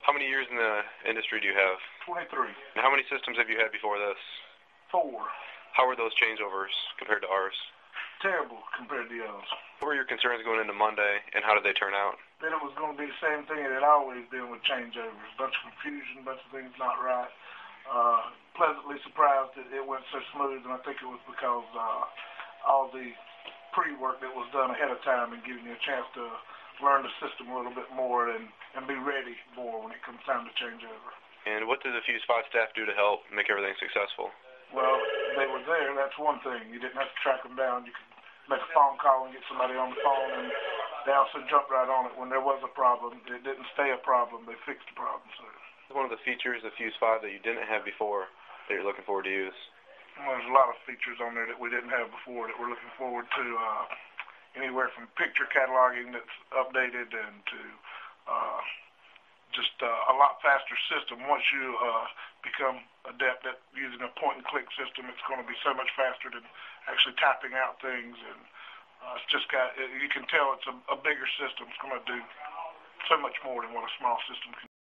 How many years in the industry do you have? 23. And how many systems have you had before this? 4. How were those changeovers compared to ours? Terrible compared to the others. What were your concerns going into Monday, and how did they turn out? That it was going to be the same thing it had always been with changeovers. A bunch of confusion, a bunch of things not right. Pleasantly surprised that it went so smooth, and I think it was because all the pre-work that was done ahead of time and giving you a chance to learn the system a little bit more and be ready more when it comes time to change over. And what did the Fuse 5 staff do to help make everything successful? Well, they were there. That's one thing. You didn't have to track them down. You could make a phone call and get somebody on the phone, and they also jumped right on it when there was a problem. It didn't stay a problem. They fixed the problem. So one of the features of Fuse 5 that you didn't have before that you're looking forward to use? Well, there's a lot of features on there that we didn't have before that we're looking forward to. Anywhere from picture cataloging that's updated and to just a lot faster system. Once you become adept at using a point-and-click system, it's going to be so much faster than actually typing out things. And it's just got, you can tell it's a bigger system. It's going to do so much more than what a small system can do.